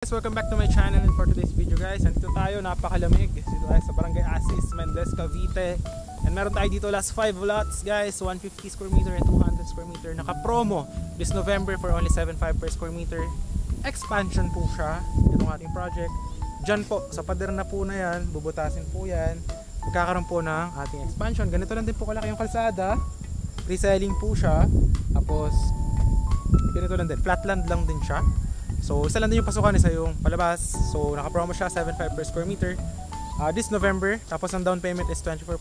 Guys, welcome back to my channel, and for today's video guys, nandito tayo, napakalamig dito tayo sa Barangay Asis, Mendez, Cavite. And meron tayo dito last 5 lots guys, 150 square meter and 200 square meter. Naka-promo this November for only 7.5 per square meter. Expansion po siya, itong ating project. Diyan po, sa pader na po na yan, bubutasin po yan. Magkakaroon po ng ating expansion. Ganito lang din po kalaki yung kalsada. Reselling po siya. Tapos, ganito lang din, flatland lang din siya. So isa lang din yung pasukan, isa yung palabas. So naka-promo siya 7.5 per square meter this November. Tapos ang down payment is 24%,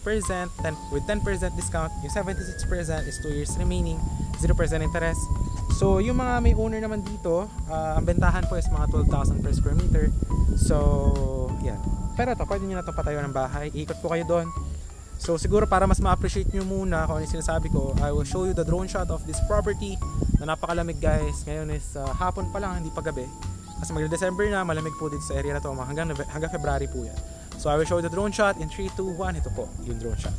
with 10% discount. Yung 76% is 2 years remaining, 0% interest. So yung mga may owner naman dito, ang bentahan po is mga 12,000 per square meter. So yan, pero ito, pwede nyo na itong patayo ng bahay. Ikot po kayo doon. So siguro para mas ma-appreciate nyo muna kung ano yung sinasabi ko, I will show you the drone shot of this property na napakalamig guys. Ngayon is hapon pa lang, hindi pa gabi. Kasi mag-December na, malamig po dito sa area na to, hanggang February po yan. So I will show you the drone shot in 3, 2, 1. Ito po yung drone shot.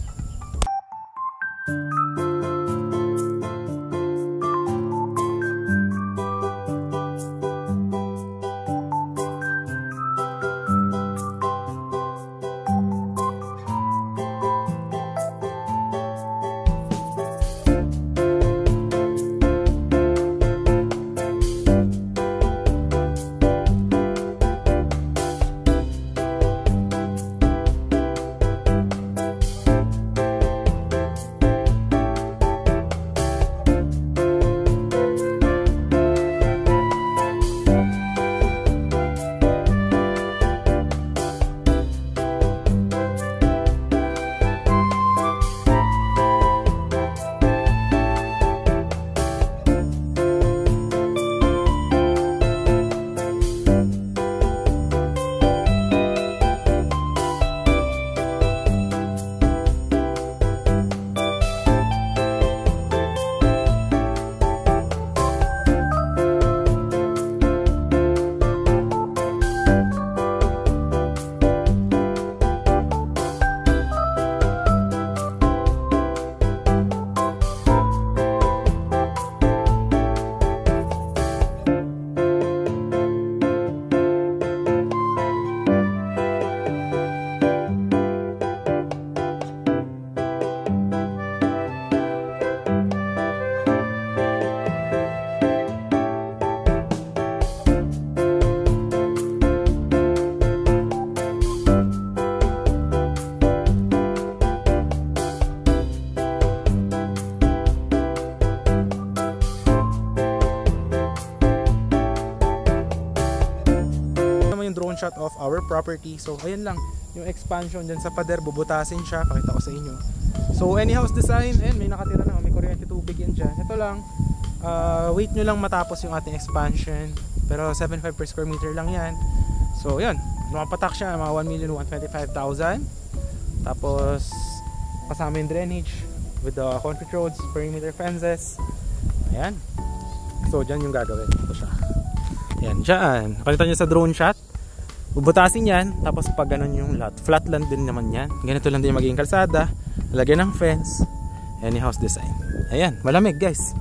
Drone shot of our property. So ayan lang yung expansion dyan sa pader, bubutasin siya, pakita ko sa inyo. So any house design, and may nakatira na, may kuryente, tubig yan dyan. Ito lang, wait nyo lang matapos yung ating expansion, pero 7.5 per square meter lang yan. So yan, lumapatak siya mga 1,125,000. Tapos kasama yung drainage with the concrete roads, perimeter fences. Ayan, so dyan yung gagawin. Ito siya, ayan dyan, nakalitan nyo sa drone shot. Bubutasin yan, tapos pag ganun yung lot, flatland din naman yan. Ganito lang din magiging kalsada, lagyan ng fence, any house design. Ayan, malamig guys.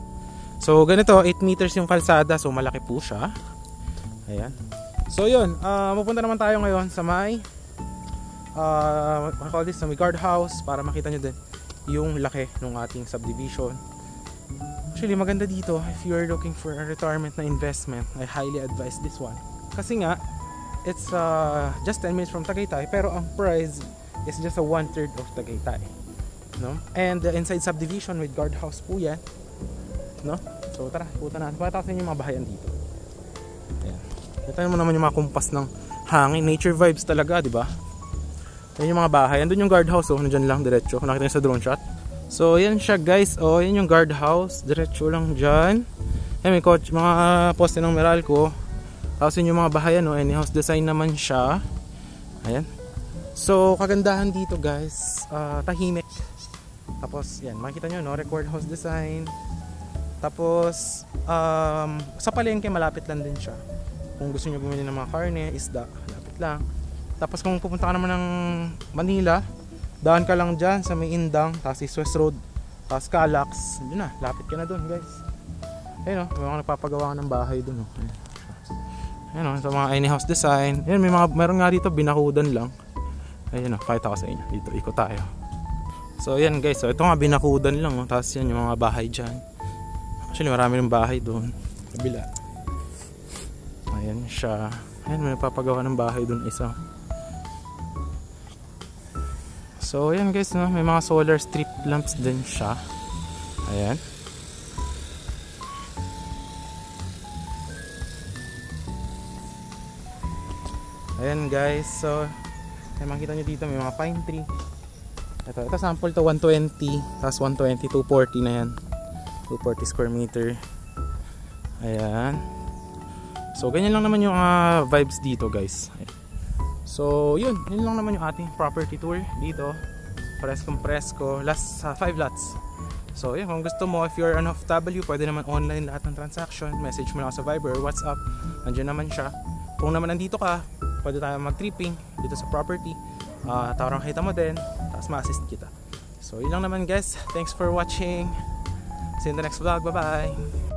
So ganito, 8 meters yung kalsada, so malaki po siya. Ayan. So yun, pupunta naman tayo ngayon sa may sa may guardhouse para makita nyo din yung laki ng ating subdivision. Actually maganda dito, if you are looking for a retirement na investment, I highly advise this one. Kasi nga, it's just 10 minutes from Tagaytay, pero ang price is just a 1/3 of Tagaytay, no? And the inside subdivision with guardhouse po yan, no? So tara, punta natin. Pakita ko sa inyo yung mga bahayan dito. Ayan. Kita mo naman yung mga kumpas ng hangin, nature vibes talaga, di ba? Ayan yung mga bahay. Andun yung guardhouse, oh, nandyan lang, diretso. Kung nakita nyo sa drone shot. So ayan siya guys, oh, ayan yung guardhouse, diretso lang dyan. Ayan, may coach, mga poste ng Meralco. Tapos yun yung mga bahayan, no? Any house design naman siya. Ayan. So kagandahan dito guys, tahimik. Tapos yan, makikita nyo, no? Record house design. Tapos sa palengke malapit lang din siya. Kung gusto nyo bumili ng mga karne, isda, malapit lang. Tapos kung pupunta ka naman ng Manila, daan ka lang dyan sa may Indang, tapos East West Road, tapos Calax, yun na, lapit ka na dun guys. Ayun o, may mga nagpapagawa ng bahay dun o. Ayan o, sa mga tiny house design. Ayan, meron nga dito binakudan lang. Ayan o, pakita ko sa inyo. Dito, ikot tayo. So ayan guys, so ito nga binakudan lang o. Tapos yan yung mga bahay dyan. Actually marami ng bahay doon. Kabila. Ayan siya. Ayan, may papagawa ng bahay doon isa. So ayan guys, no? May mga solar strip lamps din siya. Ayan. Ayan guys, so ay makita nyo dito may mga pine tree. Ito sample to 120, tapos 120, 240 na yan. 240 square meter. Ayan. So ganyan lang naman yung vibes dito guys. Ayan. So yun lang naman yung ating property tour dito. Presko last 5 lots. So yun, kung gusto mo, if you're an OFW, pwede naman online lahat ng transaction. Message mo lang sa Viber or WhatsApp, nandiyan naman siya. Kung naman nandito ka, pwede tayo mag-tripping dito sa property. Tarang kita mo din, tapos ma-assist kita. So yun lang naman guys, thanks for watching. See you in the next vlog, bye bye.